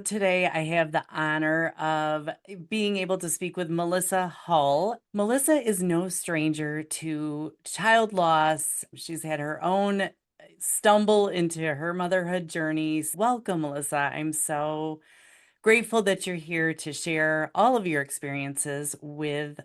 Today, I have the honor of being able to speak with Melissa Hull. Melissa is no stranger to child loss. She's had her own stumble into her motherhood journeys. Welcome, Melissa. I'm so grateful that you're here to share all of your experiences with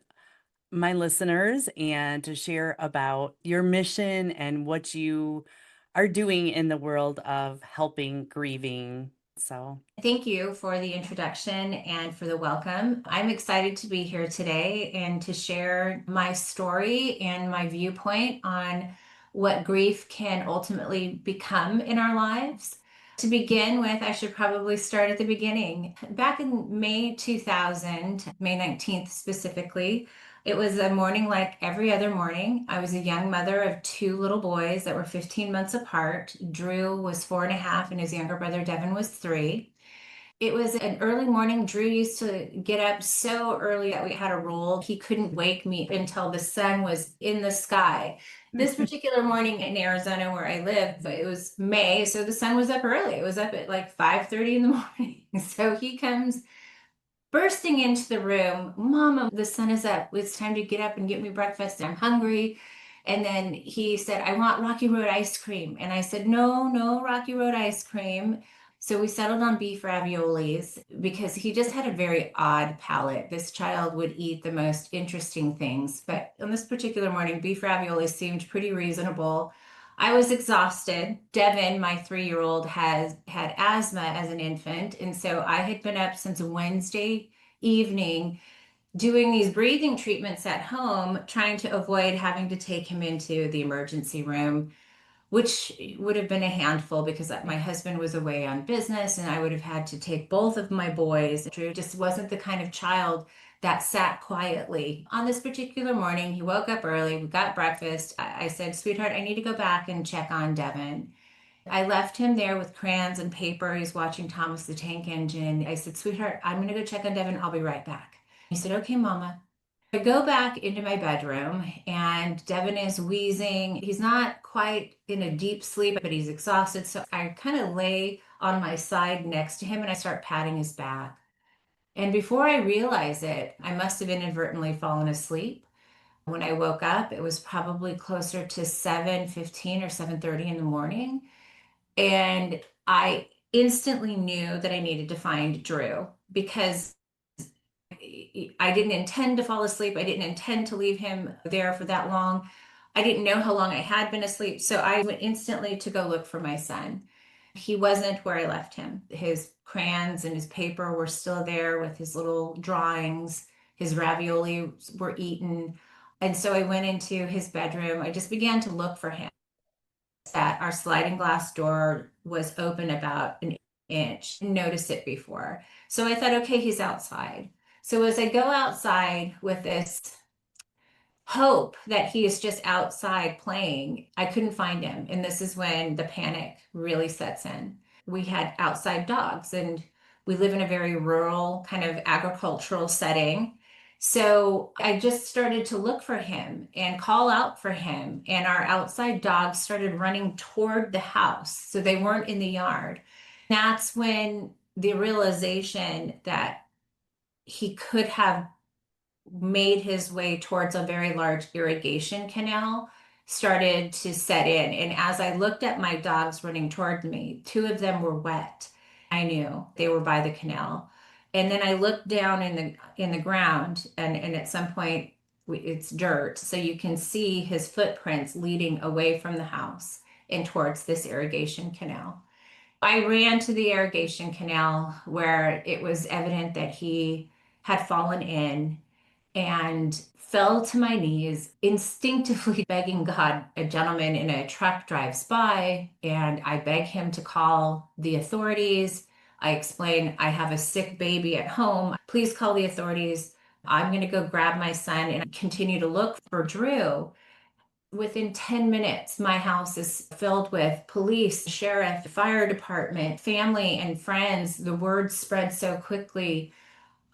my listeners and to share about your mission and what you are doing in the world of helping grieving. So, Thank you for the introduction and for the welcome. I'm excited to be here today and to share my story and my viewpoint on what grief can ultimately become in our lives. To begin with, I should probably start at the beginning. Back in May 2000, May 19th specifically, it was a morning like every other morning. I was a young mother of two little boys that were 15 months apart. Drew was 4.5, and his younger brother, Devin, was 3. It was an early morning. Drew used to get up so early that we had a rule. He couldn't wake me until the sun was in the sky. This particular morning in Arizona where I live, it was May, so the sun was up early. It was up at like 5:30 in the morning. So he comes bursting into the room. Mama, the sun is up. It's time to get up and get me breakfast. I'm hungry. And then he said, I want Rocky Road ice cream. And I said, no, no Rocky Road ice cream. So we settled on beef raviolis because he just had a very odd palate. This child would eat the most interesting things. But on this particular morning, beef raviolis seemed pretty reasonable. I was exhausted. Devin, my 3-year-old, has had asthma as an infant. And so I had been up since Wednesday evening doing these breathing treatments at home, trying to avoid having to take him into the emergency room, which would have been a handful because my husband was away on business and I would have had to take both of my boys. Drew just wasn't the kind of child that sat quietly. On this particular morning, he woke up early, we got breakfast. I said, sweetheart, I need to go back and check on Devin. I left him there with crayons and paper. He's watching Thomas the Tank Engine. I said, sweetheart, I'm going to go check on Devin. I'll be right back. He said, okay, mama. I go back into my bedroom and Devin is wheezing. He's not quite in a deep sleep, but he's exhausted. So I kind of lay on my side next to him and I start patting his back. And before I realize it, I must have inadvertently fallen asleep. When I woke up, it was probably closer to 7:15 or 7:30 in the morning. And I instantly knew that I needed to find Drew because I didn't intend to fall asleep. I didn't intend to leave him there for that long. I didn't know how long I had been asleep. So I went instantly to go look for my son. He wasn't where I left him. His crayons and his paper were still there with his little drawings. His ravioli were eaten. And so I went into his bedroom. I just began to look for him. That our sliding glass door was open about an inch. Noticed it before. So I thought, okay, he's outside. So as I go outside with this hope that he is just outside playing, I couldn't find him. And this is when the panic really sets in. We had outside dogs, and we live in a very rural, kind of agricultural setting. So I just started to look for him and call out for him. And our outside dogs started running toward the house. So they weren't in the yard. That's when the realization that he could have made his way towards a very large irrigation canal started to set in. And as I looked at my dogs running toward me, two of them were wet. I knew they were by the canal. And then I looked down in the ground, and at some point it's dirt, so you can see his footprints leading away from the house and towards this irrigation canal. I ran to the irrigation canal where it was evident that he had fallen in and fell to my knees, instinctively begging God. A gentleman in a truck drives by, and I beg him to call the authorities. I explain, I have a sick baby at home. Please call the authorities. I'm going to go grab my son and continue to look for Drew. Within 10 minutes, my house is filled with police, sheriff, fire department, family, and friends. The word spread so quickly.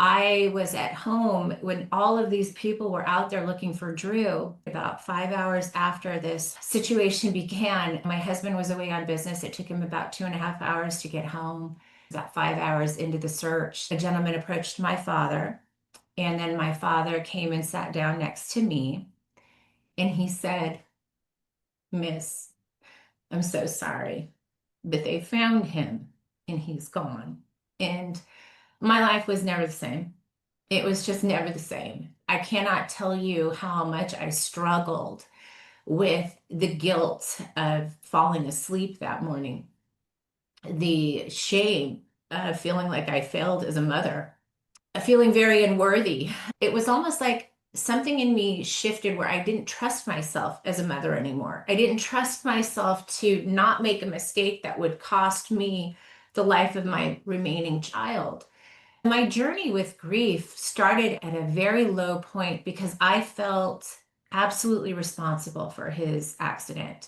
I was at home when all of these people were out there looking for Drew. About 5 hours after this situation began, my husband was away on business. It took him about 2.5 hours to get home. About 5 hours into the search, a gentleman approached my father, and then my father came and sat down next to me, and he said, Miss, I'm so sorry, but they found him and he's gone. And my life was never the same. It was just never the same. I cannot tell you how much I struggled with the guilt of falling asleep that morning, the shame of feeling like I failed as a mother, feeling very unworthy. It was almost like something in me shifted where I didn't trust myself as a mother anymore. I didn't trust myself to not make a mistake that would cost me the life of my remaining child. My journey with grief started at a very low point because I felt absolutely responsible for his accident.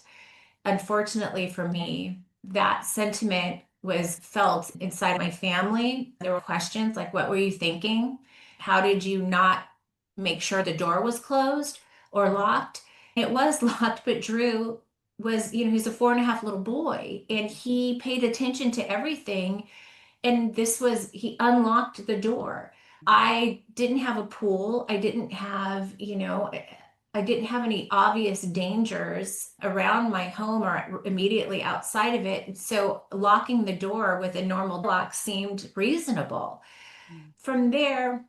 Unfortunately for me, that sentiment was felt inside my family. There were questions like, what were you thinking? How did you not make sure the door was closed or locked? It was locked, but Drew was, he's a 4.5 little boy and he paid attention to everything. And he unlocked the door. I didn't have a pool. I didn't have any obvious dangers around my home or immediately outside of it. So locking the door with a normal lock seemed reasonable. Mm. From there,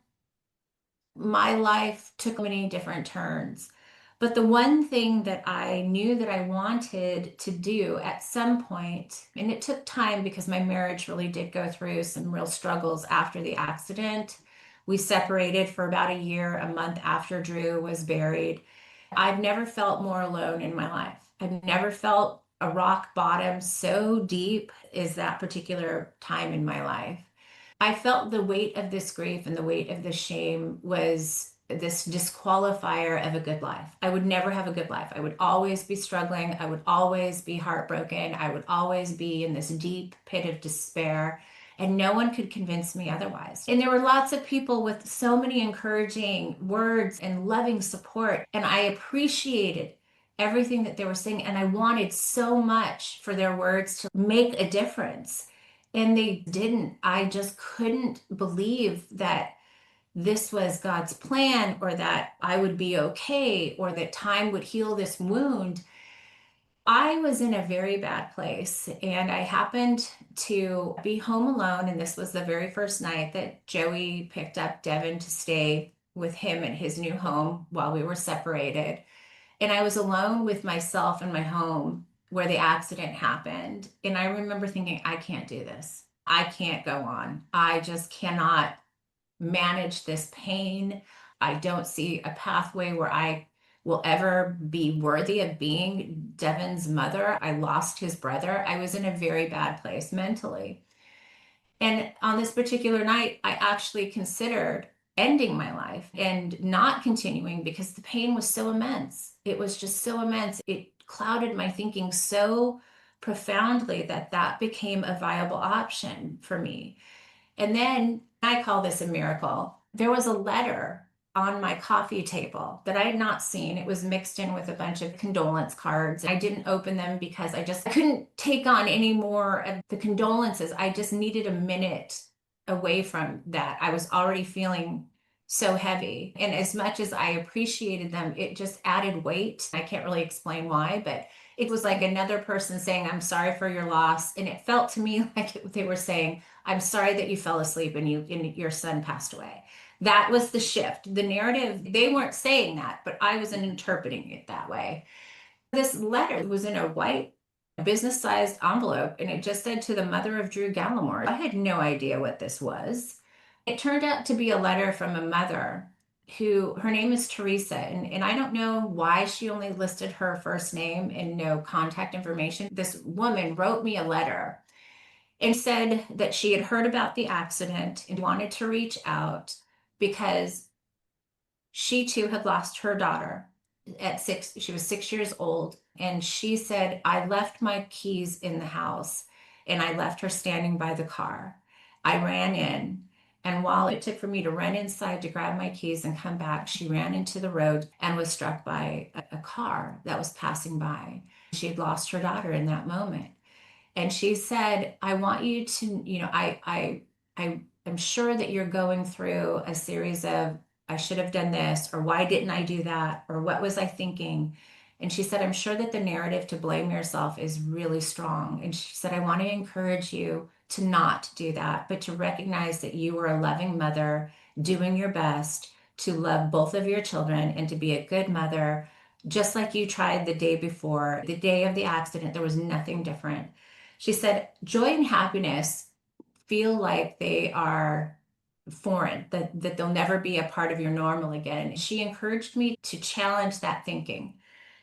my life took many different turns. But the one thing that I knew that I wanted to do at some point, and it took time because my marriage really did go through some real struggles after the accident. We separated for about a year, a month after Drew was buried. I've never felt more alone in my life. I've never felt a rock bottom so deep as that particular time in my life. I felt the weight of this grief and the weight of this shame was this disqualifier of a good life. I would never have a good life. I would always be struggling. I would always be heartbroken. I would always be in this deep pit of despair. And no one could convince me otherwise. And there were lots of people with so many encouraging words and loving support. And I appreciated everything that they were saying. And I wanted so much for their words to make a difference. And they didn't. I just couldn't believe that this was God's plan or that I would be okay or that time would heal this wound. I was in a very bad place and I happened to be home alone. And this was the very first night that Joey picked up Devin to stay with him at his new home while we were separated. And I was alone with myself in my home where the accident happened. And I remember thinking, I can't do this. I can't go on. I just cannot manage this pain. I don't see a pathway where I will ever be worthy of being Devin's mother. I lost his brother. I was in a very bad place mentally. And on this particular night, I actually considered ending my life and not continuing because the pain was so immense. It was just so immense. It clouded my thinking so profoundly that that became a viable option for me. And then I call this a miracle. There was a letter on my coffee table that I had not seen. It was mixed in with a bunch of condolence cards. I didn't open them because I couldn't take on any more of the condolences. I just needed a minute away from that. I was already feeling so heavy. And as much as I appreciated them, it just added weight. I can't really explain why, but it was like another person saying, I'm sorry for your loss. And it felt to me like they were saying, I'm sorry that you fell asleep and your son passed away. That was the shift. The narrative, they weren't saying that, but I was interpreting it that way. This letter was in a white business-sized envelope, and it just said to the mother of Drew Gallimore. I had no idea what this was. It turned out to be a letter from a mother who her name is Teresa, and I don't know why she only listed her first name and no contact information. This woman wrote me a letter and said that she had heard about the accident and wanted to reach out because she too had lost her daughter at 6. She was 6 years old. And she said, I left my keys in the house and I left her standing by the car. I ran in. And while it took for me to run inside to grab my keys and come back, she ran into the road and was struck by a car that was passing by. She had lost her daughter in that moment. And she said, I want you to, I am sure that you're going through a series of, I should have done this, or why didn't I do that, or what was I thinking? And she said, I'm sure that the narrative to blame yourself is really strong. And she said, I want to encourage you to not do that, but to recognize that you were a loving mother doing your best to love both of your children and to be a good mother, just like you tried the day before. The day of the accident, there was nothing different. She said, joy and happiness feel like they are foreign, that they'll never be a part of your normal again. She encouraged me to challenge that thinking.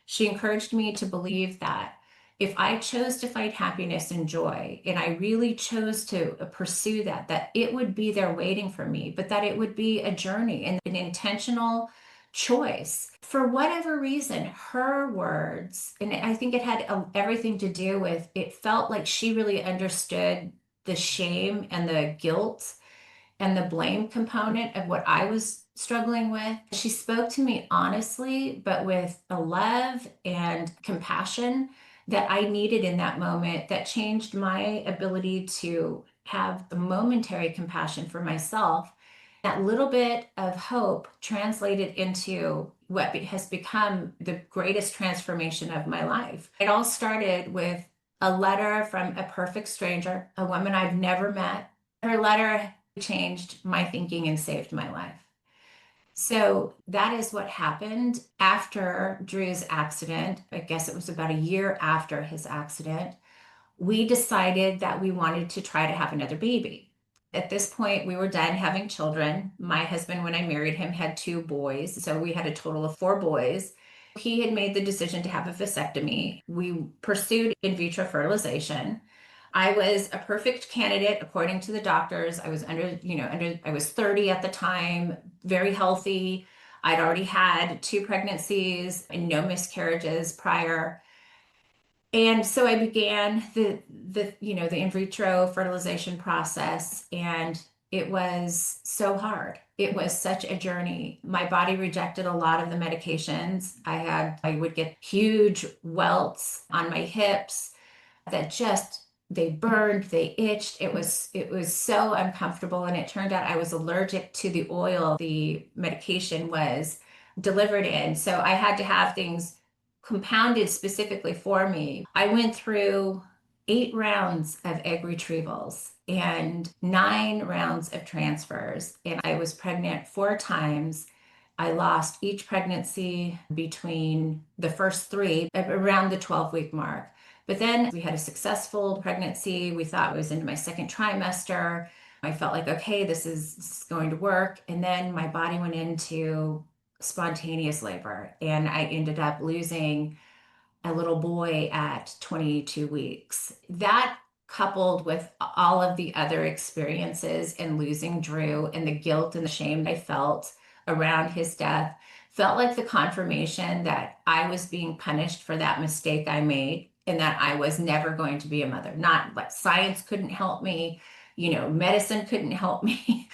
She encouraged me to believe that if I chose to find happiness and joy, and I really chose to pursue that, that it would be there waiting for me, but that it would be a journey and an intentional choice. For whatever reason, her words, and I think it had everything to do with, it felt like she really understood the shame and the guilt and the blame component of what I was struggling with. She spoke to me honestly, but with a love and compassion that I needed in that moment, that changed my ability to have a momentary compassion for myself. That little bit of hope translated into what has become the greatest transformation of my life. It all started with a letter from a perfect stranger, a woman I've never met. Her letter changed my thinking and saved my life. So that is what happened after Drew's accident. I guess it was about a year after his accident. We decided that we wanted to try to have another baby. At this point, we were done having children. My husband, when I married him, had two boys. So we had a total of four boys. He had made the decision to have a vasectomy. We pursued in vitro fertilization. I was a perfect candidate according to the doctors. I was I was 30 at the time, very healthy. I'd already had two pregnancies and no miscarriages prior. And so I began the in vitro fertilization process, and it was so hard. It was such a journey. My body rejected a lot of the medications. I would get huge welts on my hips that just they burned, they itched. It was so uncomfortable, and it turned out I was allergic to the oil the medication was delivered in. So I had to have things compounded specifically for me. I went through 8 rounds of egg retrievals and 9 rounds of transfers, and I was pregnant 4 times. I lost each pregnancy between the first three, around the 12-week mark. But then we had a successful pregnancy. We thought it was into my second trimester. I felt like, okay, this is going to work. And then my body went into spontaneous labor, and I ended up losing a little boy at 22 weeks. That coupled with all of the other experiences and losing Drew and the guilt and the shame I felt around his death felt like the confirmation that I was being punished for that mistake I made and that I was never going to be a mother. Not like science couldn't help me, medicine couldn't help me.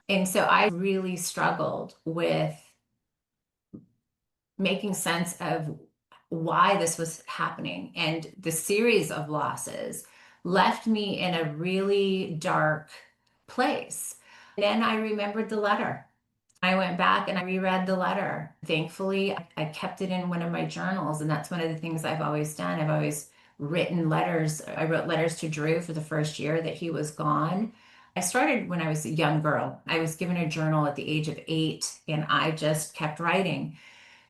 And so I really struggled with making sense of why this was happening. And the series of losses left me in a really dark place. Then I remembered the letter. I went back and I reread the letter. Thankfully, I kept it in one of my journals, and that's one of the things I've always done. I've always written letters. I wrote letters to Drew for the first year that he was gone. I started when I was a young girl. I was given a journal at the age of 8, and I just kept writing.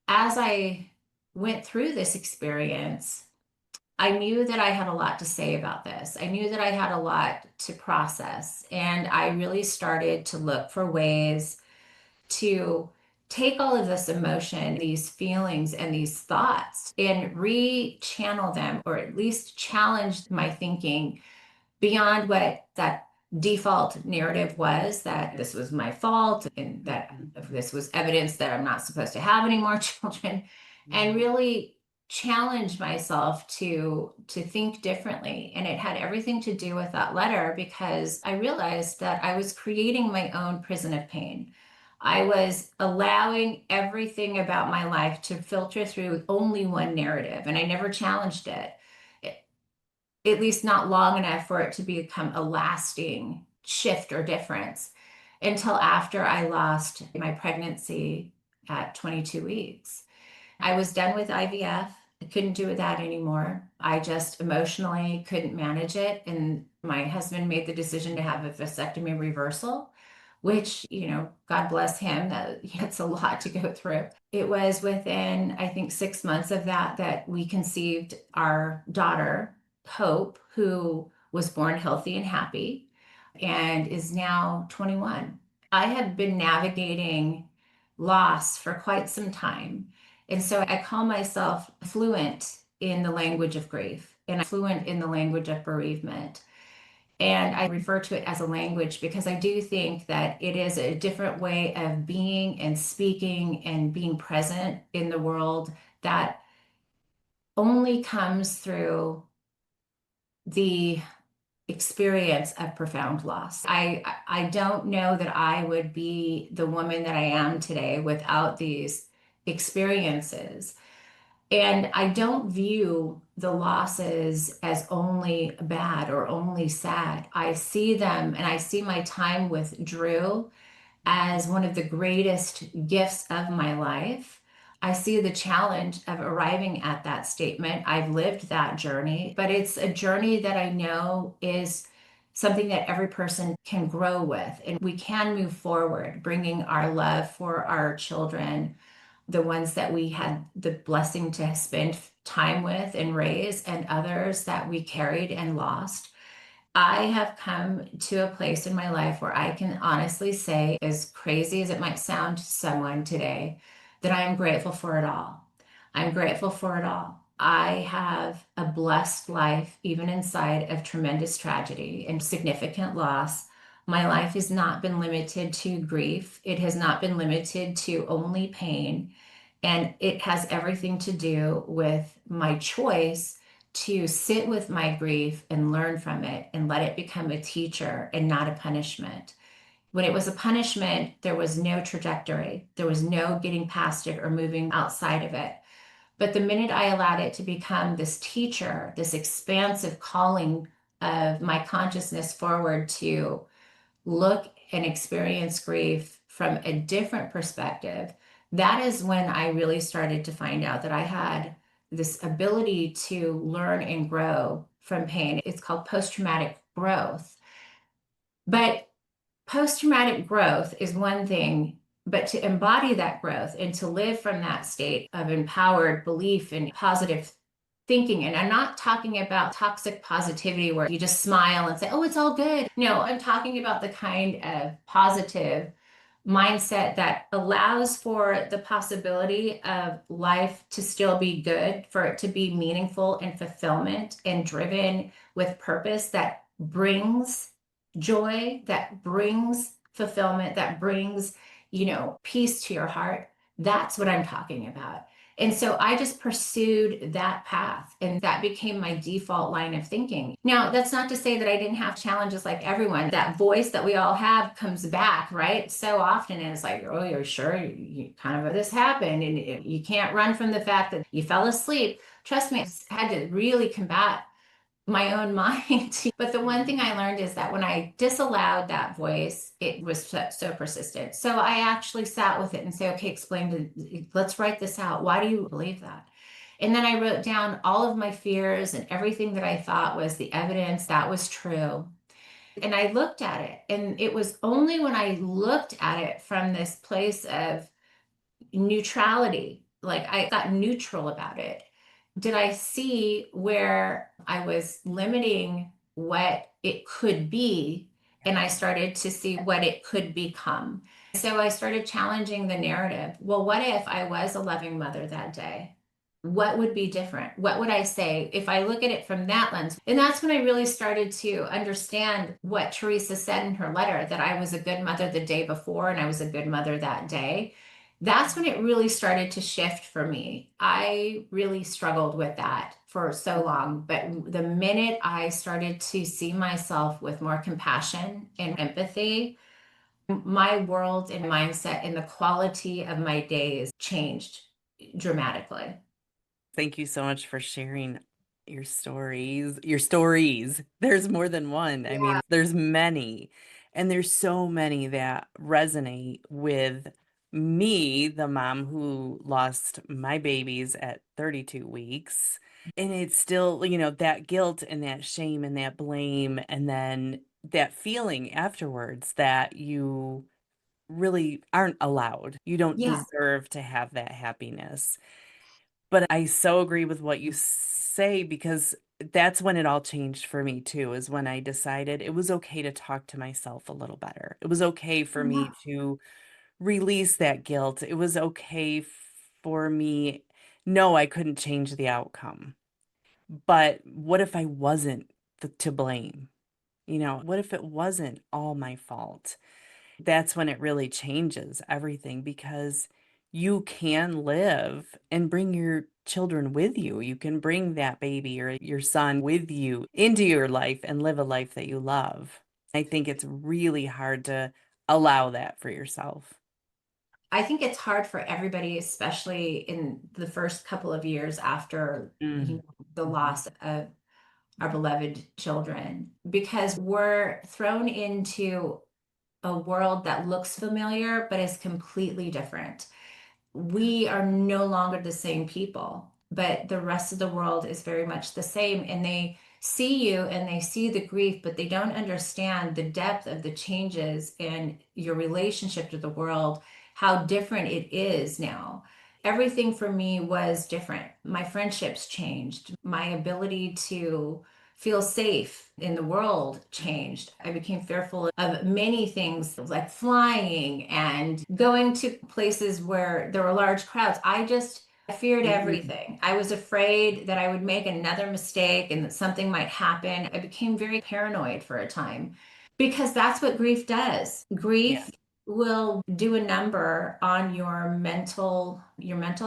As I went through this experience, I knew that I had a lot to say about this. I knew that I had a lot to process, and I really started to look for ways to take all of this emotion, these feelings, and these thoughts and re-channel them, or at least challenge my thinking beyond what that default narrative was, that this was my fault and that this was evidence that I'm not supposed to have any more children, and really challenge myself to think differently. And it had everything to do with that letter, because I realized that I was creating my own prison of pain. I was allowing everything about my life to filter through only one narrative, and I never challenged it. at least not long enough for it to become a lasting shift or difference until after I lost my pregnancy at 22 weeks. I was done with IVF. I couldn't do that anymore. I just emotionally couldn't manage it. And my husband made the decision to have a vasectomy reversal, which, God bless him, that's a lot to go through. It was within, I think, 6 months of that we conceived our daughter, Hope, who was born healthy and happy and is now 21. I had been navigating loss for quite some time. And so I call myself fluent in the language of grief and fluent in the language of bereavement. And I refer to it as a language because I do think that it is a different way of being and speaking and being present in the world that only comes through the experience of profound loss. I don't know that I would be the woman that I am today without these experiences. And I don't view the losses as only bad or only sad. I see them and I see my time with Drew as one of the greatest gifts of my life. I see the challenge of arriving at that statement. I've lived that journey, but it's a journey that I know is something that every person can grow with. And we can move forward, bringing our love for our children, the ones that we had the blessing to spend time with and raise, and others that we carried and lost. I have come to a place in my life where I can honestly say, as crazy as it might sound to someone today, that I am grateful for it all. I'm grateful for it all. I have a blessed life, even inside of tremendous tragedy and significant loss. My life has not been limited to grief. It has not been limited to only pain. And it has everything to do with my choice to sit with my grief and learn from it and let it become a teacher and not a punishment. When it was a punishment, there was no trajectory, there was no getting past it or moving outside of it. But the minute I allowed it to become this teacher, this expansive calling of my consciousness forward to look and experience grief from a different perspective, that is when I really started to find out that I had this ability to learn and grow from pain. It's called post-traumatic growth. But post-traumatic growth is one thing, but to embody that growth and to live from that state of empowered belief and positive thinking. And I'm not talking about toxic positivity where you just smile and say, oh, it's all good. No, I'm talking about the kind of positive mindset that allows for the possibility of life to still be good, for it to be meaningful and fulfillment and driven with purpose that brings joy, that brings fulfillment, that brings, peace to your heart. That's what I'm talking about. And so I just pursued that path, and that became my default line of thinking. Now, that's not to say that I didn't have challenges like everyone. That voice that we all have comes back, right? So often, and it's like, oh, you're sure you kind of this happened, and you can't run from the fact that you fell asleep. Trust me, I had to really combat my own mind. But the one thing I learned is that when I disallowed that voice, it was so persistent. So I actually sat with it and say, okay, let's write this out. Why do you believe that? And then I wrote down all of my fears and everything that I thought was the evidence that was true. And I looked at it, and it was only when I looked at it from this place of neutrality, like I got neutral about it, did I see where I was limiting what it could be, and I started to see what it could become. So I started challenging the narrative. Well, what if I was a loving mother that day? What would be different? What would I say if I look at it from that lens? And that's when I really started to understand what Teresa said in her letter, that I was a good mother the day before and I was a good mother that day. That's when it really started to shift for me. I really struggled with that for so long. But the minute I started to see myself with more compassion and empathy, my world and mindset and the quality of my days changed dramatically. Thank you so much for sharing. Your stories. There's more than one. I mean, there's many. And there's so many that resonate with me, the mom who lost my babies at 32 weeks. And it's still, that guilt and that shame and that blame, and then that feeling afterwards that you really aren't allowed. You don't Yeah. deserve to have that happiness. But I so agree with what you say, because that's when it all changed for me too, is when I decided it was okay to talk to myself a little better. It was okay for me to release that guilt. It was okay for me. No, I couldn't change the outcome. But what if I wasn't to blame? What if it wasn't all my fault? That's when it really changes everything, because you can live and bring your children with you. You can bring that baby or your son with you into your life and live a life that you love. I think it's really hard to allow that for yourself. I think it's hard for everybody, especially in the first couple of years after, Mm. the Mhm. loss of our beloved children, because we're thrown into a world that looks familiar but is completely different. We are no longer the same people, but the rest of the world is very much the same. And they see you and they see the grief, but they don't understand the depth of the changes in your relationship to the world, how different it is now. Everything for me was different. My friendships changed. My ability to feel safe in the world changed. I became fearful of many things like flying and going to places where there were large crowds. I feared Mhm. everything. I was afraid that I would make another mistake and that something might happen. I became very paranoid for a time because that's what grief does. Yeah. Grief will do a number on your mental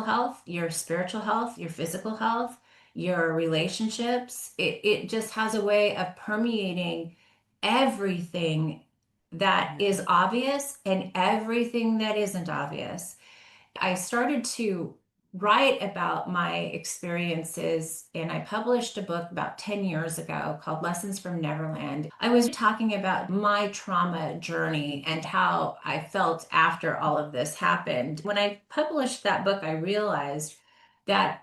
health, your spiritual health, your physical health, your relationships. It just has a way of permeating everything that Yeah. is obvious and everything that isn't obvious. I started to write about my experiences, and I published a book about 10 years ago called Lessons from Neverland. I was talking about my trauma journey and how I felt after all of this happened. When I published that book, I realized that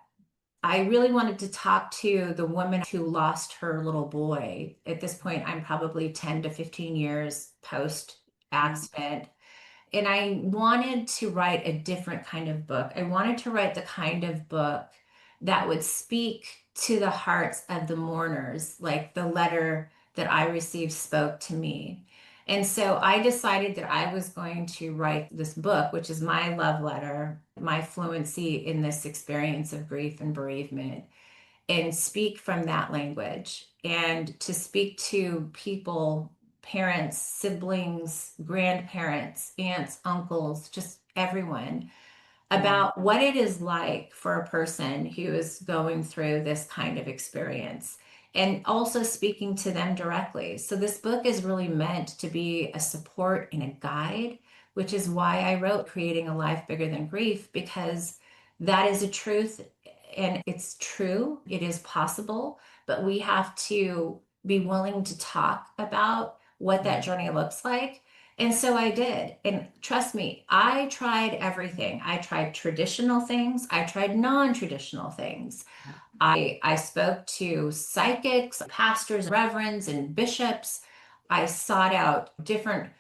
I really wanted to talk to the woman who lost her little boy. At this point, I'm probably 10 to 15 years post Yeah. accident. And I wanted to write a different kind of book. I wanted to write the kind of book that would speak to the hearts of the mourners, like the letter that I received spoke to me. And so I decided that I was going to write this book, which is my love letter, my fluency in this experience of grief and bereavement, and speak from that language and to speak to people, parents, siblings, grandparents, aunts, uncles, just everyone Yeah. about what it is like for a person who is going through this kind of experience and also speaking to them directly. So, this book is really meant to be a support and a guide, which is why I wrote Creating a Life Bigger Than Grief, because that is a truth and it's true. It is possible, but we have to be willing to talk about what that Yeah. journey looks like. And so I did. And trust me, I tried everything. I tried traditional things, I tried non-traditional things. Yeah. I spoke to psychics, pastors, reverends, and bishops. I sought out different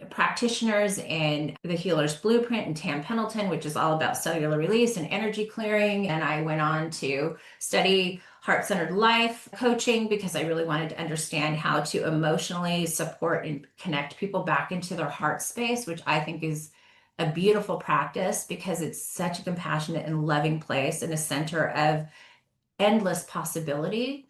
practitioners in the Healer's Blueprint and Tam Pendleton, which is all about cellular release and energy clearing. And I went on to study heart centered life coaching because I really wanted to understand how to emotionally support and connect people back into their heart space, which I think is a beautiful practice because it's such a compassionate and loving place and a center of endless possibility.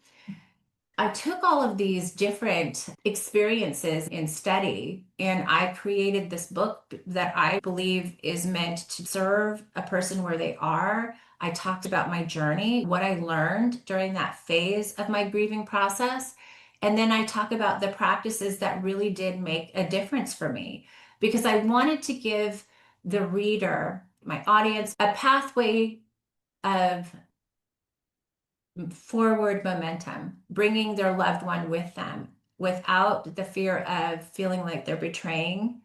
I took all of these different experiences in study and I created this book that I believe is meant to serve a person where they are. I talked about my journey, what I learned during that phase of my grieving process. And then I talk about the practices that really did make a difference for me because I wanted to give the reader, my audience, a pathway of forward momentum, bringing their loved one with them without the fear of feeling like they're betraying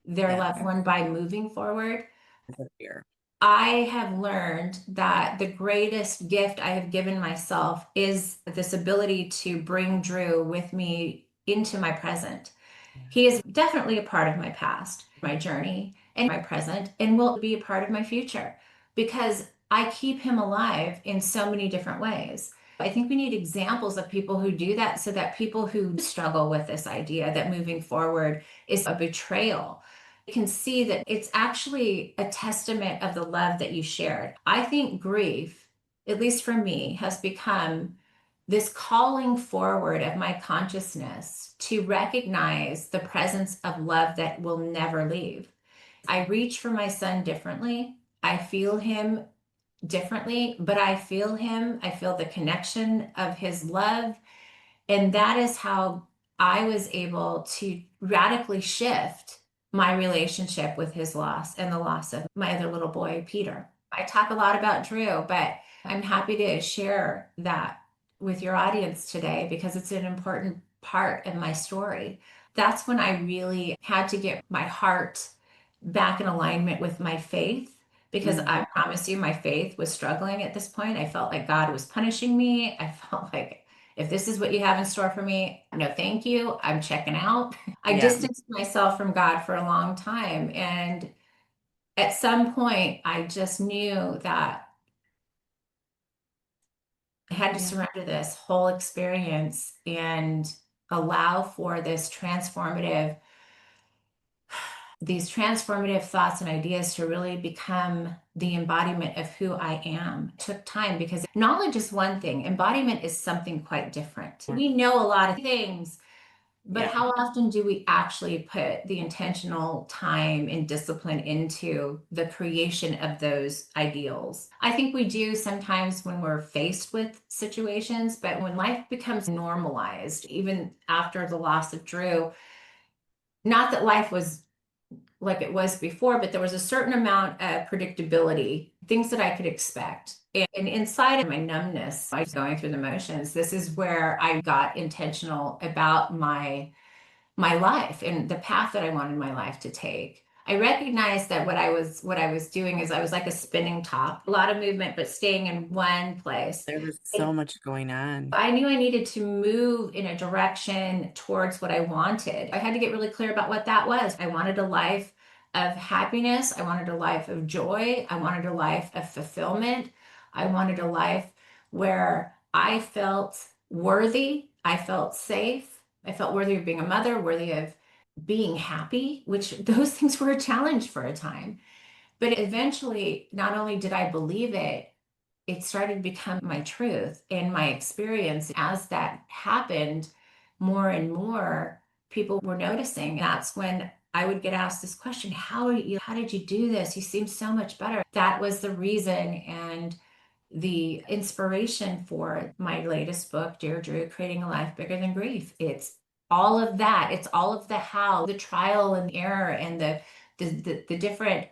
their Yeah, loved one by moving forward. it's a fear. I have learned that the greatest gift I have given myself is this ability to bring Drew with me into my present. Yeah. He is definitely a part of my past, my journey, and my present, and will be a part of my future because I keep him alive in so many different ways. I think we need examples of people who do that so that people who struggle with this idea that moving forward is a betrayal can see that it's actually a testament of the love that you shared. I think grief, at least for me, has become this calling forward of my consciousness to recognize the presence of love that will never leave. I reach for my son differently. I feel him differently, but I feel him. I feel the connection of his love. And that is how I was able to radically shift my relationship with his loss and the loss of my other little boy, Peter. I talk a lot about Drew, but I'm happy to share that with your audience today because it's an important part of my story. That's when I really had to get my heart back in alignment with my faith because Mm, I promise you, my faith was struggling at this point. I felt like God was punishing me. I felt like if this is what you have in store for me, no, thank you. I'm checking out. I yeah, distanced myself from God for a long time. And at some point, I just knew that I had to yeah, surrender this whole experience and allow for these transformative thoughts and ideas to really become the embodiment of who I am. It took time because knowledge is one thing, embodiment is something quite different. yeah, We know a lot of things, but yeah. how often do we actually put the intentional time and discipline into the creation of those ideals? I think we do sometimes when we're faced with situations, but when life becomes normalized, even after the loss of Drew, not that life was like it was before, but there was a certain amount of predictability, things that I could expect. And inside of my numbness, I was going through the motions. This is where I got intentional about my life and the path that I wanted my life to take. I recognized that what I was doing is I was like a spinning top, a lot of movement, but staying in one place. There was so much going on. I knew I needed to move in a direction towards what I wanted. I had to get really clear about what that was. I wanted a life of happiness. I wanted a life of joy. I wanted a life of fulfillment. I wanted a life where I felt worthy. I felt safe. I felt worthy of being a mother, worthy of being happy, which those things were a challenge for a time. But eventually, not only did I believe it, it started to become my truth and my experience. As that happened, more and more people were noticing. That's when I would get asked this question, how did you do this? You seem so much better. That was the reason and the inspiration for my latest book, Dear Drew, Creating a Life Bigger Than Grief. It's all of that. It's all of the how, the trial and error, and the different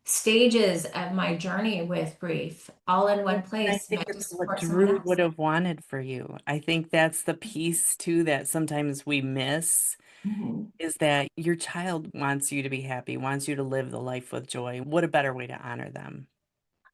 stages of my journey with grief all in one I place think meant to it's what support someone Drew else. would have wanted for you. I think that's the piece too that sometimes we miss Mhm. is that your child wants you to be happy, wants you to live the life with joy. What a better way to honor them?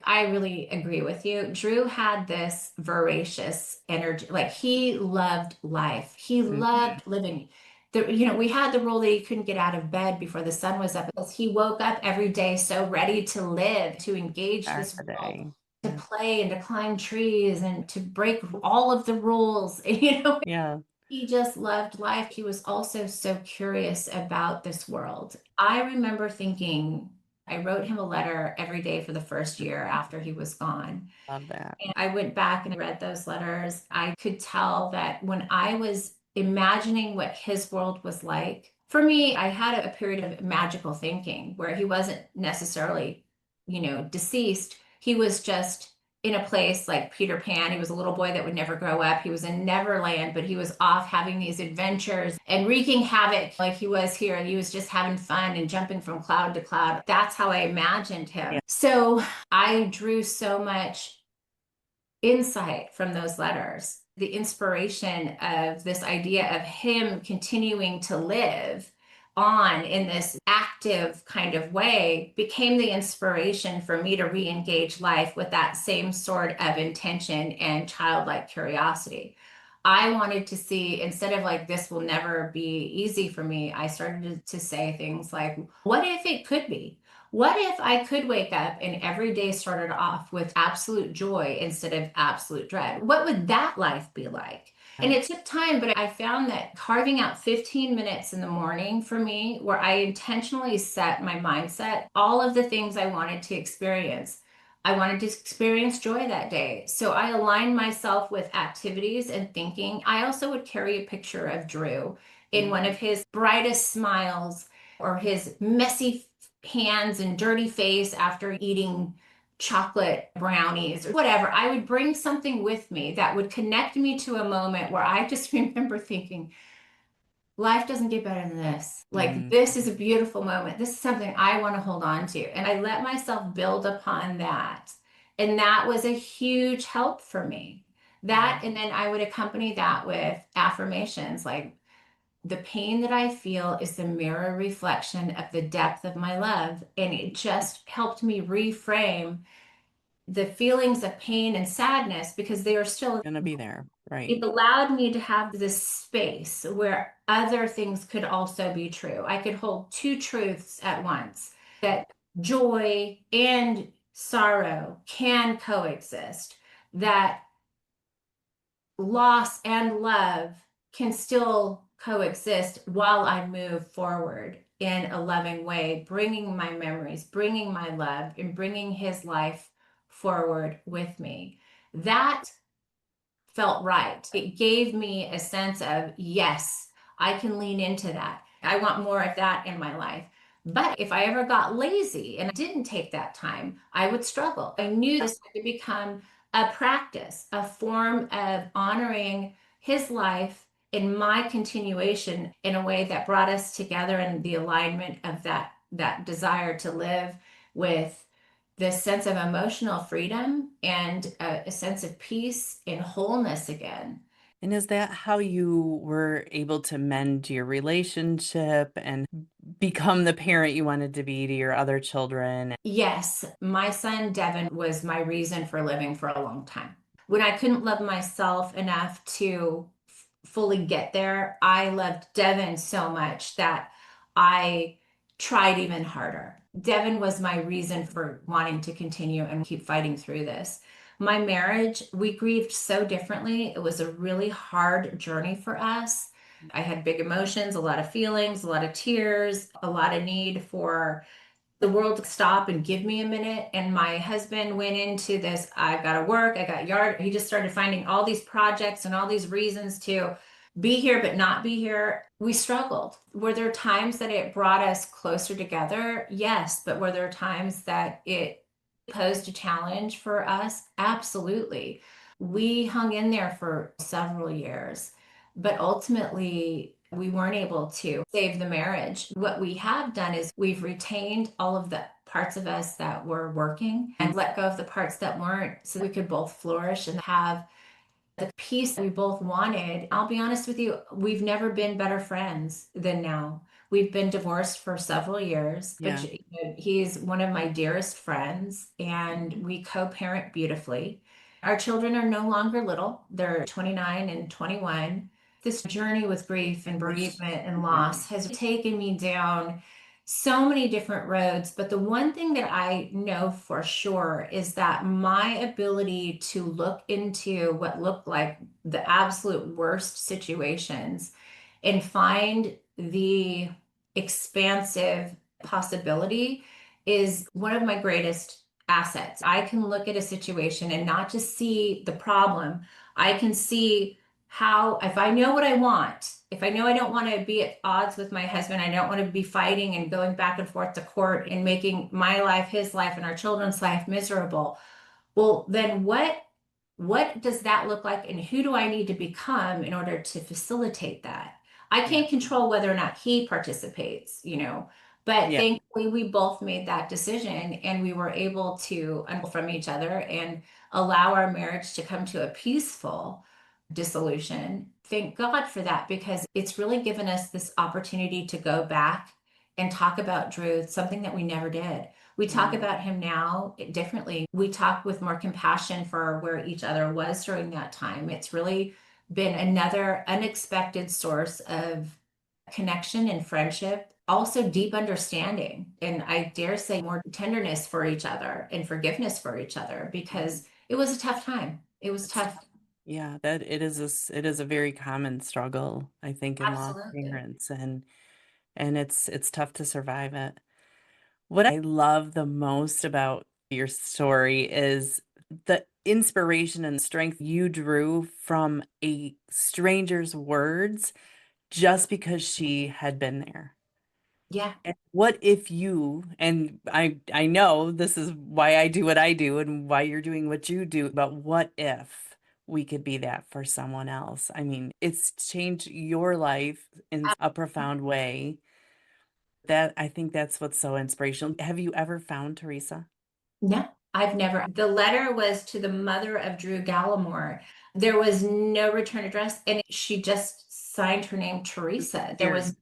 I really agree with you. Drew had this voracious energy. Like he loved life. He Mhm. loved living. We had the rule that he couldn't get out of bed before the sun was up because he woke up every day so ready to live, to engage Back this the world, day. to Yeah. play and to climb trees and to break all of the rules. Yeah. He just loved life. He was also so curious about this world. I remember thinking, I wrote him a letter every day for the first year after he was gone. Love that. And I went back and read those letters. I could tell that when I was imagining what his world was like, for me, I had a period of magical thinking where he wasn't necessarily, deceased. He was just in a place like Peter Pan. He was a little boy that would never grow up. He was in Neverland, but he was off having these adventures and wreaking havoc like he was here. And he was just having fun and jumping from cloud to cloud. That's how I imagined him. Yeah. So I drew so much insight from those letters, the inspiration of this idea of him continuing to live on in this active kind of way became the inspiration for me to re-engage life with that same sort of intention and childlike curiosity. I wanted to see, instead of like, this will never be easy for me, I started to say things like, what if it could be? What if I could wake up and every day started off with absolute joy instead of absolute dread? What would that life be like? And it took time, but I found that carving out 15 minutes in the morning for me, where I intentionally set my mindset, all of the things I wanted to experience. I wanted to experience joy that day. So I aligned myself with activities and thinking. I also would carry a picture of Drew in one of his brightest smiles or his messy hands and dirty face after eating chocolate brownies or whatever. I would bring something with me that would connect me to a moment where I just remember thinking, life doesn't get better than this. Like, Mm. this is a beautiful moment. This is something I want to hold on to. And I let myself build upon that. And that was a huge help for me. That, and then I would accompany that with affirmations like, the pain that I feel is the mirror reflection of the depth of my love. And it just helped me reframe the feelings of pain and sadness because they are still, Gonna be there, right? it allowed me to have this space where other things could also be true. I could hold two truths at once, that joy and sorrow can coexist, that loss and love can still coexist while I move forward in a loving way, bringing my memories, bringing my love, and bringing his life forward with me. That felt right. It gave me a sense of, yes, I can lean into that. I want more of that in my life. But if I ever got lazy and didn't take that time, I would struggle. I knew this had to become a practice, a form of honoring his life in my continuation in a way that brought us together in the alignment of that desire to live with this sense of emotional freedom and a sense of peace and wholeness again. And is that how you were able to mend your relationship and become the parent you wanted to be to your other children? Yes, my son Devin was my reason for living for a long time. When I couldn't love myself enough to fully get there, I loved Devin so much that I tried even harder. Devin was my reason for wanting to continue and keep fighting through this. My marriage, we grieved so differently. It was a really hard journey for us. I had big emotions, a lot of feelings, a lot of tears, a lot of need for the world to stop and give me a minute. And my husband went into this, I've got to work, I got yard. He just started finding all these projects and all these reasons to be here but not be here. We struggled. Were there times that it brought us closer together? Yes. But were there times that it posed a challenge for us? Absolutely. We hung in there for several years, but ultimately we weren't able to save the marriage. What we have done is we've retained all of the parts of us that were working and let go of the parts that weren't so we could both flourish and have the peace we both wanted. I'll be honest with you, we've never been better friends than now. We've been divorced for several years, but Yeah. he's one of my dearest friends and we co-parent beautifully. Our children are no longer little. They're 29 and 21. This journey with grief and bereavement and Yeah. loss has taken me down so many different roads. But the one thing that I know for sure is that my ability to look into what looked like the absolute worst situations and find the expansive possibility is one of my greatest assets. I can look at a situation and not just see the problem, I can see how, if I know what I want, if I know I don't want to be at odds with my husband, I don't want to be fighting and going back and forth to court and making my life, his life, and our children's life miserable. Well, then what does that look like and who do I need to become in order to facilitate that? I Yeah. can't control whether or not he participates, But Yeah. thankfully, we both made that decision and we were able to unfold from each other and allow our marriage to come to a peaceful dissolution. Thank God for that because it's really given us this opportunity to go back and talk about Drew, something that we never did. We talk Mm. about him now differently. We talk with more compassion for where each other was during that time. It's really been another unexpected source of connection and friendship, also deep understanding, and I dare say more tenderness for each other and forgiveness for each other Mhm. because it was a tough time. It was It's tough. yeah, that it is a very common struggle, I think, in lost Absolutely. parents, and it's tough to survive it. What I love the most about your story is the inspiration and strength you drew from a stranger's words just because she had been there. Yeah. And what if you, and I know this is why I do what I do and why you're doing what you do, but what if we could be that for someone else? I mean, it's changed your life in a profound way. That I think that's what's so inspirational. Have you ever found Teresa? No, I've never. The letter was to the mother of Drew Gallimore. There was no return address, and she just signed her name Teresa. Here. There was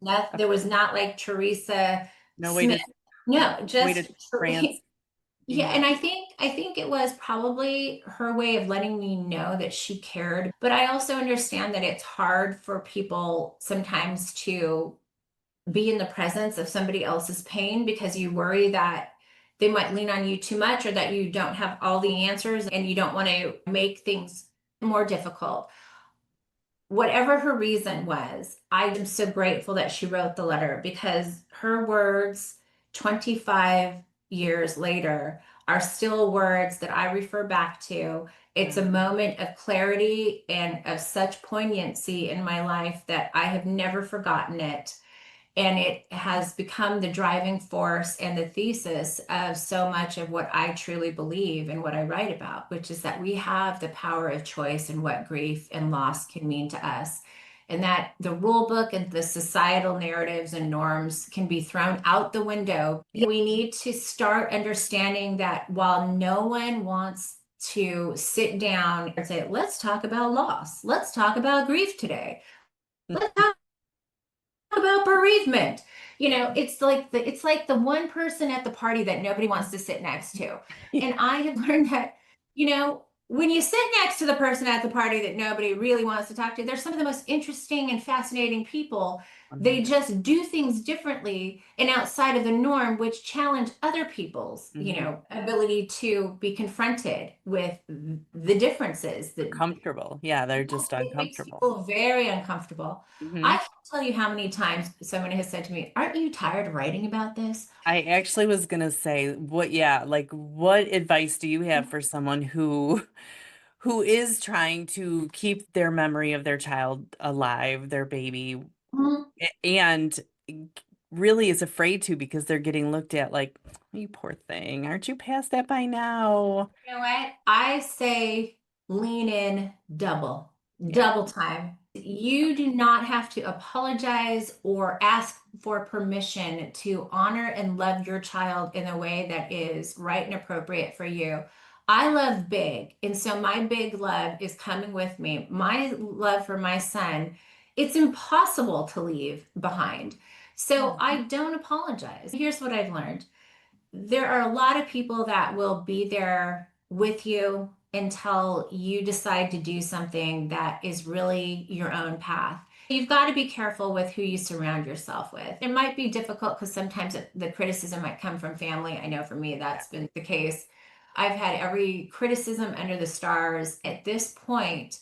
not like Teresa No way Smith. to No, way to just France. yeah, and I think it was probably her way of letting me know that she cared. But I also understand that it's hard for people sometimes to be in the presence of somebody else's pain because you worry that they might lean on you too much or that you don't have all the answers and you don't want to make things more difficult. Whatever her reason was, I am so grateful that she wrote the letter because her words 25 years later are still words that I refer back to. It's a Yeah. moment of clarity and of such poignancy in my life that I have never forgotten it, and it has become the driving force and the thesis of so much of what I truly believe and what I write about, which is that we have the power of choice in what grief and loss can mean to us. And that the rule book and the societal narratives and norms can be thrown out the window. We need to start understanding that while no one wants to sit down and say, let's talk about loss, let's talk about grief today, let's talk about bereavement. It's like the one person at the party that nobody wants to sit next to. And I have learned that, when you sit next to the person at the party that nobody really wants to talk to, they're some of the most interesting and fascinating people. They 100. just do things differently and outside of the norm, which challenge other people's, Mhm. ability to be confronted with the differences They're that comfortable. Yeah, they're just it makes uncomfortable. people very uncomfortable. I Mhm. can't tell you how many times someone has said to me, "Aren't you tired of writing about this?" I actually was gonna say, what, yeah, like what advice do you have for someone who is trying to keep their memory of their child alive, their baby, Mhm. and really is afraid to because they're getting looked at like, you poor thing, aren't you past that by now? You know what? I say lean in double, Yeah. double time. You do not have to apologize or ask for permission to honor and love your child in a way that is right and appropriate for you. I love big, and so my big love is coming with me. My love for my son, it's impossible to leave behind. So Yeah. I don't apologize. Here's what I've learned: there are a lot of people that will be there with you until you decide to do something that is really your own path. You've got to be careful with who you surround yourself with. It might be difficult because sometimes the criticism might come from family. I know for me Yeah. that's been the case. I've had every criticism under the stars. At this point,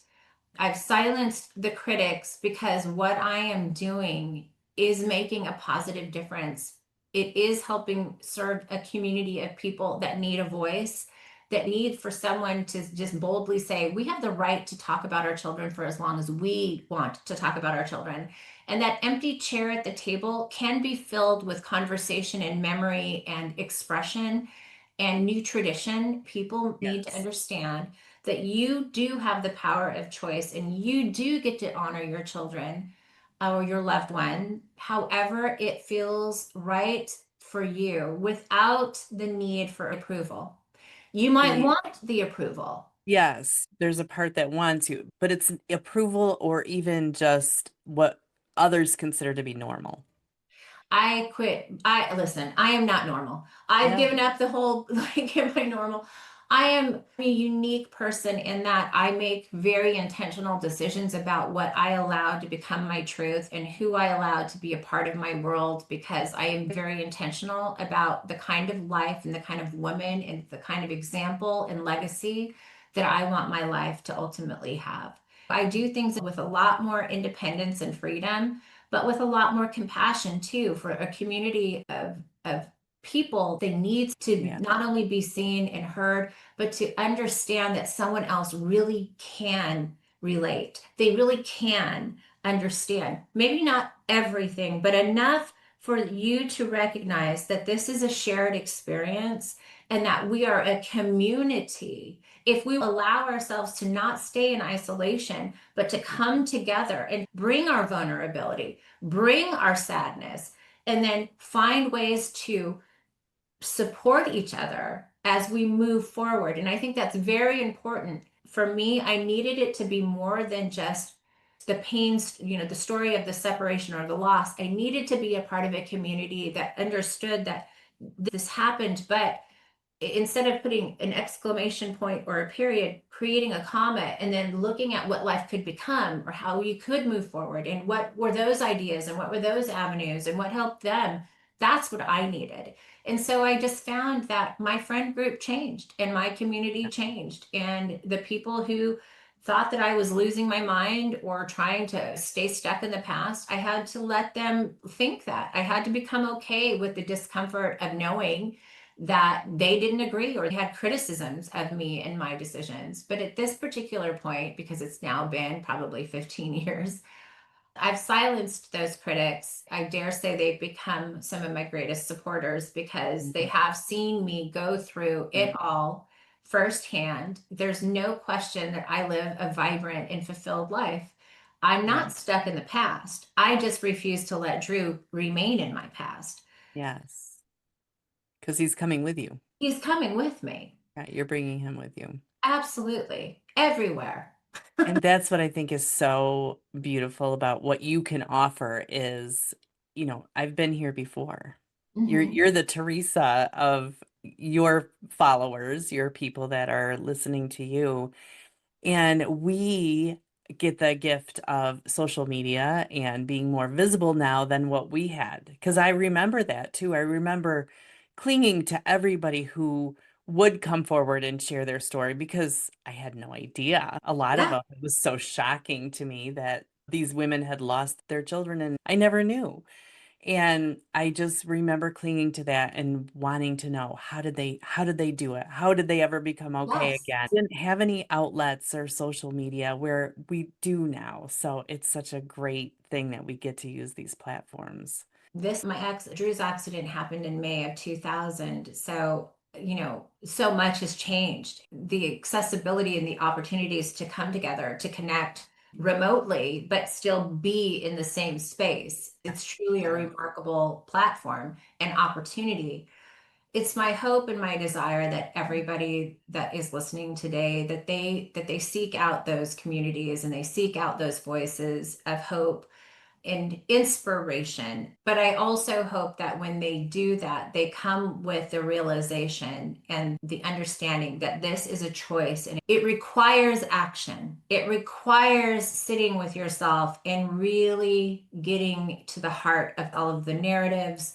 I've silenced the critics because what I am doing is making a positive difference. It is helping serve a community of people that need a voice, that need for someone to just boldly say, we have the right to talk about our children for as long as we want to talk about our children. And that empty chair at the table can be filled with conversation and memory and expression and new tradition. People need to Yes. understand that you do have the power of choice and you do get to honor your children or your loved one, however it feels right for you without the need for approval. You might The want the approval. Yes, there's a part that wants you, but it's approval or even just what others consider to be normal. I quit. I listen, I am not normal. I've Yeah. given up the whole like, am I normal? I am a unique person in that I make very intentional decisions about what I allow to become my truth and who I allow to be a part of my world because I am very intentional about the kind of life and the kind of woman and the kind of example and legacy that I want my life to ultimately have. I do things with a lot more independence and freedom, but with a lot more compassion too for a community of people that needs to Yeah. not only be seen and heard, but to understand that someone else really can relate. They really can understand. Maybe not everything, but enough for you to recognize that this is a shared experience and that we are a community. If we allow ourselves to not stay in isolation, but to come together and bring our vulnerability, bring our sadness, and then find ways to support each other as we move forward. And I think that's very important. For me, I needed it to be more than just the pains, the story of the separation or the loss. I needed to be a part of a community that understood that this happened, but instead of putting an exclamation point or a period, creating a comma and then looking at what life could become or how you could move forward and what were those ideas and what were those avenues and what helped them. That's what I needed. And so I just found that my friend group changed and my community changed. And the people who thought that I was losing my mind or trying to stay stuck in the past, I had to let them think that. I had to become okay with the discomfort of knowing that they didn't agree or had criticisms of me and my decisions. But at this particular point, because it's now been probably 15 years, I've silenced those critics. I dare say they've become some of my greatest supporters because they Mhm. have seen me go through it all firsthand. There's no question that I live a vibrant and fulfilled life. I'm Yeah. not stuck in the past. I just refuse to let Drew remain in my past. Yes. Because he's coming with you. He's coming with me. Yeah, you're bringing him with you. Absolutely. Everywhere. And that's what I think is so beautiful about what you can offer is, I've been here before. You're Hmm. you're the Teresa of your followers, your people that are listening to you. And we get the gift of social media and being more visible now than what we had. Because I remember that too. I remember clinging to everybody who would come forward and share their story because I had no idea. A lot of Yeah. them, it was so shocking to me that these women had lost their children and I never knew. And I just remember clinging to that and wanting to know how did they do it? How did they ever become okay Yes. again? Didn't have any outlets or social media where we do now. So it's such a great thing that we get to use these platforms. My ex, Drew's accident happened in May of 2000. So, so much has changed. The accessibility and the opportunities to come together, to connect remotely, but still be in the same space. It's truly a Yeah. remarkable platform and opportunity. It's my hope and my desire that everybody that is listening today that they seek out those communities and they seek out those voices of hope and inspiration. But I also hope that when they do that, they come with the realization and the understanding that this is a choice and it requires action. It requires sitting with yourself and really getting to the heart of all of the narratives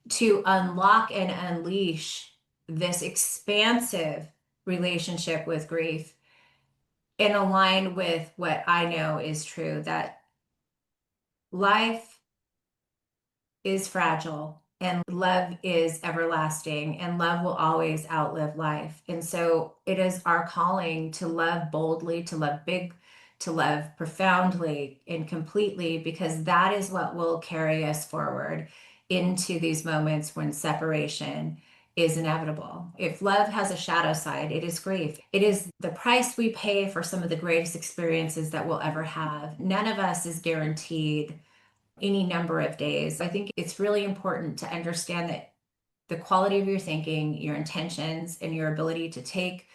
to unlock and unleash this expansive relationship with grief and align with what I know is true that life is fragile and love is everlasting and love will always outlive life. And so it is our calling to love boldly, to love big, to love profoundly and completely, because that is what will carry us forward into these moments when separation is inevitable. If love has a shadow side, it is grief. It is the price we pay for some of the greatest experiences that we'll ever have. None of us is guaranteed any number of days. I think it's really important to understand that the quality of your thinking, your intentions, and your ability to take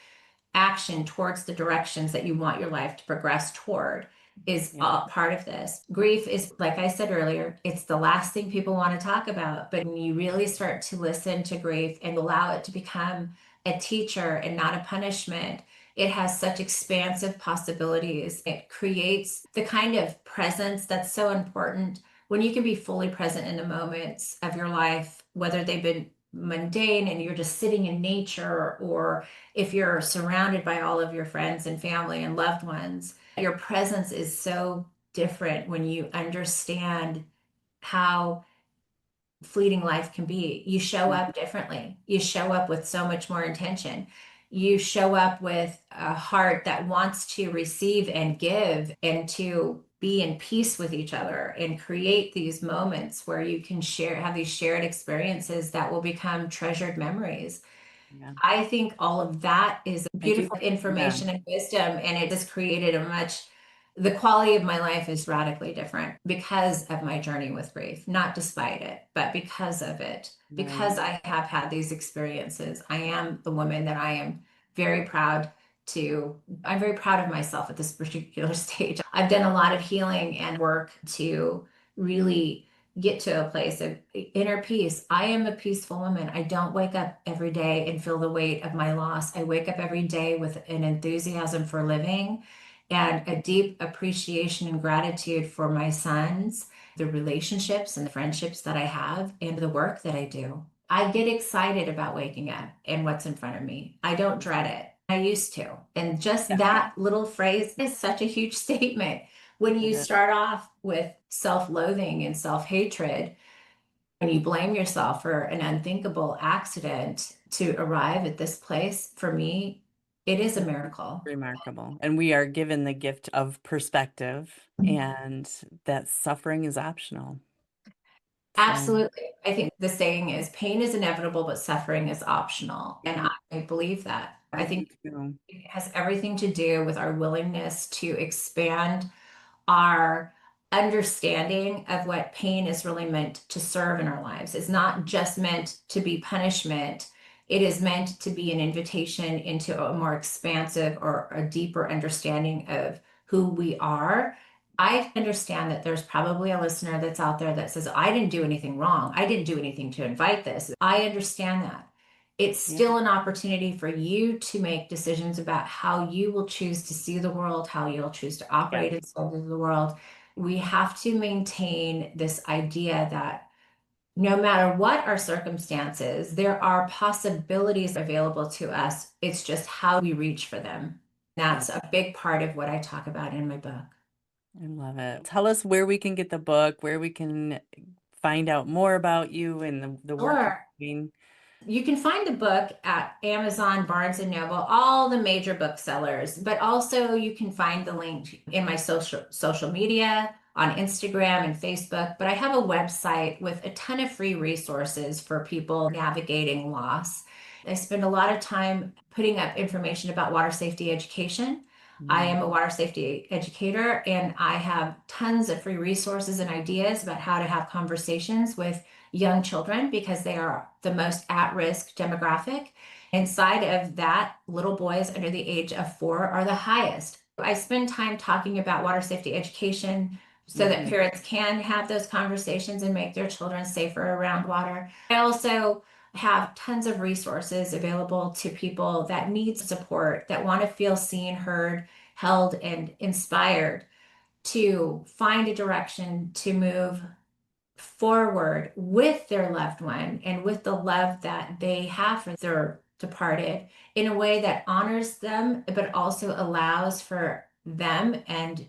action towards the directions that you want your life to progress toward is Yeah. all part of this. Grief is, like I said earlier, it's the last thing people want to talk about. But when you really start to listen to grief and allow it to become a teacher and not a punishment, it has such expansive possibilities. It creates the kind of presence that's so important when you can be fully present in the moments of your life, whether they've been mundane and you're just sitting in nature, or if you're surrounded by all of your friends and family and loved ones. Your presence is so different when you understand how fleeting life can be. You show up differently. You show up with so much more intention. You show up with a heart that wants to receive and give and to be in peace with each other and create these moments where you can share, have these shared experiences that will become treasured memories. Yeah. I think all of that is I do. beautiful Yeah. information and wisdom, and it has created the quality of my life is radically different because of my journey with grief, not despite it, but because of it. Right. Because I have had these experiences, I am the woman that I am very proud to, I'm very proud of myself at this particular stage. I've done a lot of healing and work to really get to a place of inner peace. I am a peaceful woman. I don't wake up every day and feel the weight of my loss. I wake up every day with an enthusiasm for living and a deep appreciation and gratitude for my sons, the relationships and the friendships that I have, and the work that I do. I get excited about waking up and what's in front of me. I don't dread it. I used to. And just Yeah. that little phrase is such a huge statement. When It you is. start off with self-loathing and self-hatred, and you blame yourself for an unthinkable accident to arrive at this place, for me, it is a miracle. Remarkable. And we are given the gift of perspective, and that suffering is optional. So Absolutely. I think the saying is pain is inevitable, but suffering is optional. And yeah, I believe that. I I do think too. it has everything to do with our willingness to expand our understanding of what pain is really meant to serve in our lives. It's not just meant to be punishment. It is meant to be an invitation into a more expansive or a deeper understanding of who we are. I understand that there's probably a listener that's out there that says, I didn't do anything wrong. I didn't do anything to invite this. I understand that. It's Yeah. still an opportunity for you to make decisions about how you will choose to see the world, how you'll choose to Yeah. operate inside of the world. We have to maintain this idea that no matter what our circumstances, there are possibilities available to us. It's just how we reach for them. Yeah. That's a big part of what I talk about in my book. I love it. Tell us where we can get the book, where we can find out more about you and the work you're Sure. doing. You can find the book at Amazon, Barnes and Noble, all the major booksellers, but also you can find the link in my social media on Instagram and Facebook. But I have a website with a ton of free resources for people navigating loss. I spend a lot of time putting up information about water safety education. I Mm, am a water safety educator and I have tons of free resources and ideas about how to have conversations with young children because they are the most at-risk demographic. Inside of that, little boys under the age of 4 are the highest. I spend time talking about water safety education so that mhm. parents can have those conversations and make their children safer around water. I also have tons of resources available to people that need support, that want to feel seen, heard, held, and inspired to find a direction to move forward with their loved one and with the love that they have for their departed in a way that honors them, but also allows for them and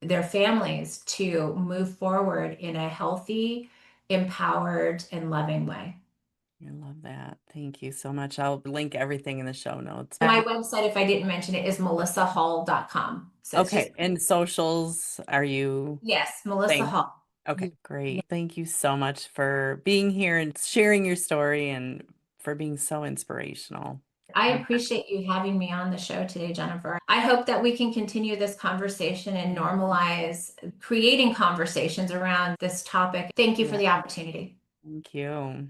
their families to move forward in a healthy, empowered, and loving way. I love that. Thank you so much. I'll link everything in the show notes. My website, if I didn't mention it, is melissahall.com. So it's just, Okay. And socials, are you yes, Melissa saying? Hall. Okay, great. Thank you so much for being here and sharing your story and for being so inspirational. I appreciate you having me on the show today, Jennifer. I hope that we can continue this conversation and normalize creating conversations around this topic. Thank you for Yeah, the opportunity. thank you.